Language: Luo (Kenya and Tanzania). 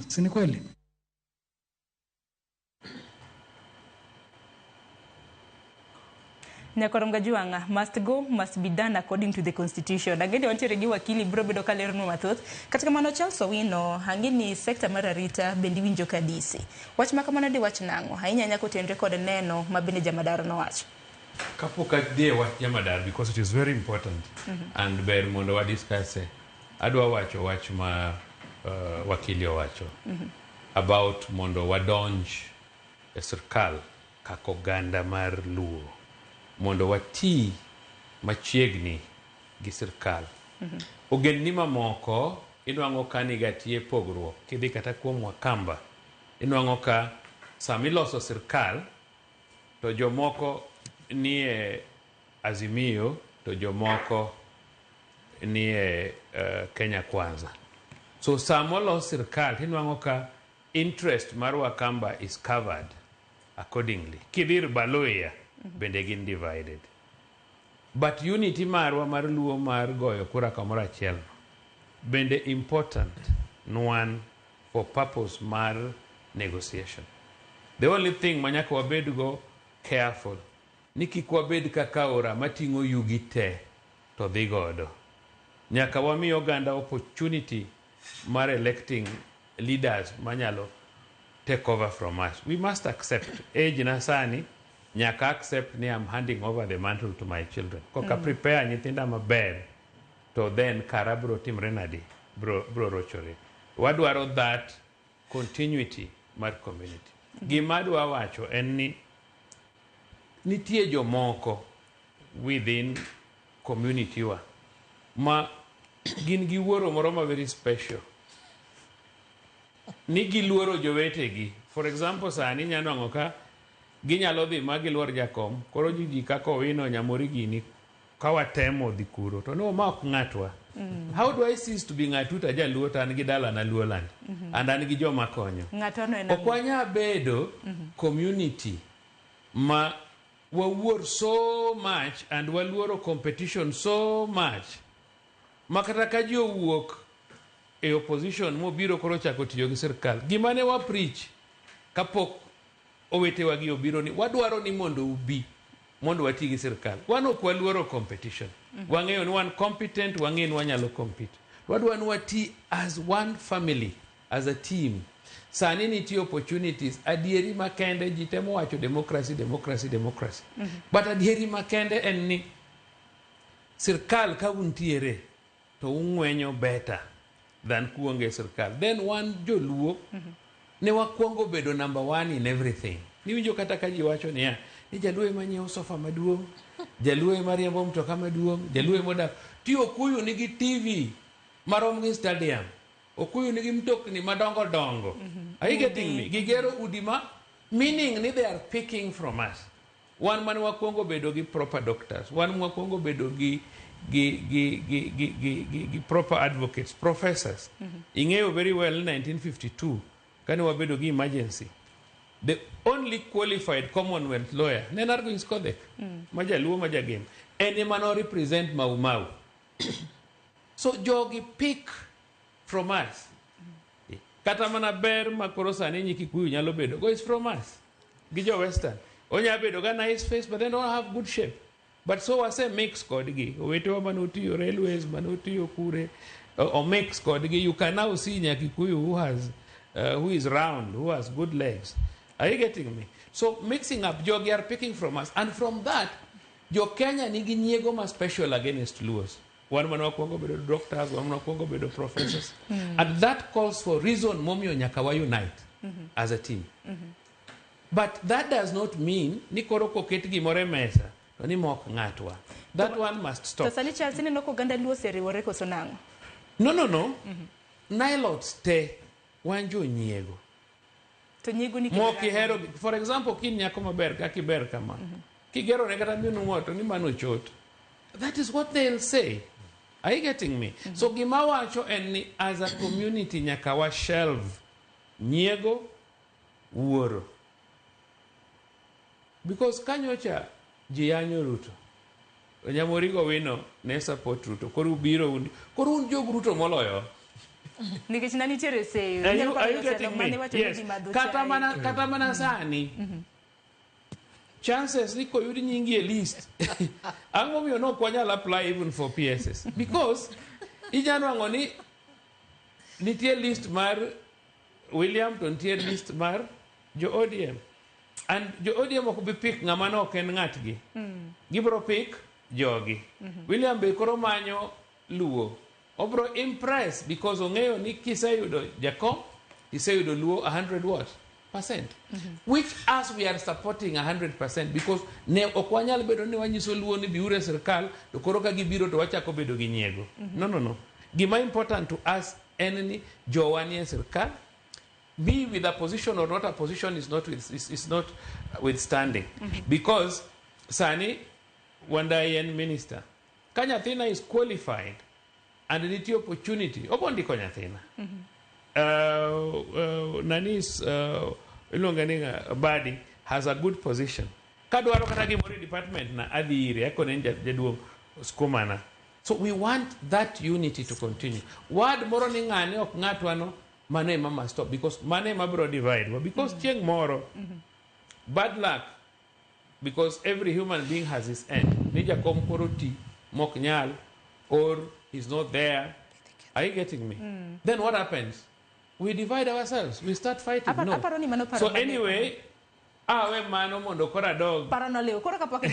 Si ni kweli? Nyakoronga juanga must go, must be done according to the constitution. Agende wantiere gi wakili bro bedo kalerno mathoth. Katika mano Charles Owino hangini sekta mar arita bendi winjo kadisi. Wach makamano di wach nango. Hainya nyako tenre kod neno mabende jamadar no wach. Kapok adhi wach jamadar because it is very important and ber mondo wa discuss. Adwa wacho wach ma wakili owacho about mondo wadonj e sirkal kako ganda mar Luo. Mondo wati machiegni gi sirkal. Ogendni mamoko inwango ka nigatie pogruok kidhi kata kuom Wakamba. Inwango ka samiloso sirkal to jomoko nie Azimio to jomoko nie Kenya Kwanza. So samolos sirkal inwango ka interest mar Wakamba is covered accordingly. Kidhir Baloya bende gin divided. But unity marwa mar Luo mar goyo kura kamoro achiel bende important one for purpose mar negotiation. The only thing manyaka wabed go careful ni kik wabed kaka ora matingo yugi te to dhi godo. Nyaka wami oganda opportunity mar electing leaders manyalo take over from us. We must accept age na sani nyaka accept ni I'm handing over the mantle to my children. Koka prepare nyithinda maber to then kara bro timre nadi bro rochore. Wadwaro that continuity mar community. Gima dwa wacho en ni nitie jomoko within community wa ma gin gi wuoro moro ma very special. Ni giluoro jowetegi. For example, sani nyanwango ka ginyalo dhi ma giluor jakom, koro ji kaka Owino nyamori gini kawatemo dhi kuro to no ma ok ng'atwa. How do I cease to be ng'atuta jaluo tan gi dala na Luoland and an gi joma konyo? Okwanya bedo community ma wawuor so much and waluoro competition so much makata ka ji owuok e opposition mobiro koro chako tiyo gi sirkal. Gima ne wa preach kapok owetewa gi obiro ni wadwaro ni mondo ubi mondo wati gi sirkal. Wan ok waluoro competition. Wang'eyo ni wan competent, wang'eyo ni wanyalo compete. Wadwaro ni wati as one family, as a team. Sani nitie opportunities. Adieri makende ji temo wacho democracy. But adieri makende en ni sirkal ka untiere to ung'wenyo better than kuonge sirkal. Then one Joluo ne wakwongo bedo number one in everything. Niwinjo kata ka ji wacho niya, ni Jaluo ema nyiewo sofa maduong', Jaluo ema riembo mtoka maduong', Jaluo ema odak. Ti Okuyu nigi TV marom gi stadium. Okuyu nigi mtokni madongo dongo. Are you getting me? Gigero udima, meaning ni they are picking from us. One man wakwongo bedo gi proper doctors. One wakwongo bedo gi proper advocates, professors. Ing'eyo very well 1952 kani wabedo gi emergency. The only qualified Commonwealth lawyer, Nenargo Inskodek, Majaluo Majagem, and Emano represent Mau Mau. So jogi pick from us. Katamana ber makorosa ni Kikuyu nyalo bedo go is from us. Gijo Western. Onya bedo ga nice face, but they don't have good shape. But so I say mix kodigi. Owetewa manuti railways, manuti okure, or mix kodigi. You can now see Nyakikuyu who is round, who has good legs. Are you getting me? So mixing up, jogi are picking from us. And from that, Jo Kenya nigi nyiego ma special against Luos. One man wakwongo bedo doctors, one man wakwongo bedo professors. And that calls for reason momio nyakawa unite as a team. But that does not mean ni koro koket gimore mesa. Ni mok ng'atwa. That one must stop. To sani Charles no ko ganda Luo seriwore koso nango. No. Nilots te wanjo nyiego. To nyiego ni moki hero. For example, kin nyako maber ka kiber kama. Kigero ne kata minu moto ni mano chot. That is what they'll say. Are you getting me? So gima wacho en ni as a community nyaka wa shelve nyiego wuoro. Because kanyocha jiyanyo Ruto. Nyamorigo Owino ne support Ruto. Koru biro undi. Koru un jog Ruto moloyo. Nikech nanitere seyo. Are you getting me? Yes. Kata mana sani. Chances ni koyudi nyingi e list. Ango miyo no kwanyal apply even for PSS. Because ijano ango ni nitie list mar William to nitie list mar jo ODM. And jo ODM ok bi pick ng'ama no ken ng'atgi. Gibro pick jogi. William be koro manyo Luo. Obro impress because ong'eyo ni kiseyudo Jakom, kiseyudo Luo 100 what? Percent. Which as we are supporting 100% because ne okwanyal bedo ni wanyiso Luo ni biure sirkal to koro ka gibiro to wachako bedo gi nyiego. No. Gima important to us enni jowa ni sirkal. Be with a position or not a position is not withstanding. Because Sani Wandayan minister Kanyathina is qualified and niti opportunity obondi Kanyathina. Nanis ilonganinga body has a good position. Kadwaro kata gimori department na adhiri ekonenja jaduong skumana. So we want that unity to continue. Word moro ni ng'ane ok ng'atwano mane mama stop because mane mabro divide. Because chieng moro bad luck because every human being has his end. Nija kom koroti mok nyal or he's not there. Are you getting me? Then what happens? We divide ourselves. We start fighting. No. So anyway, awe mano mondo kora dog. Parano leo. Kora kapok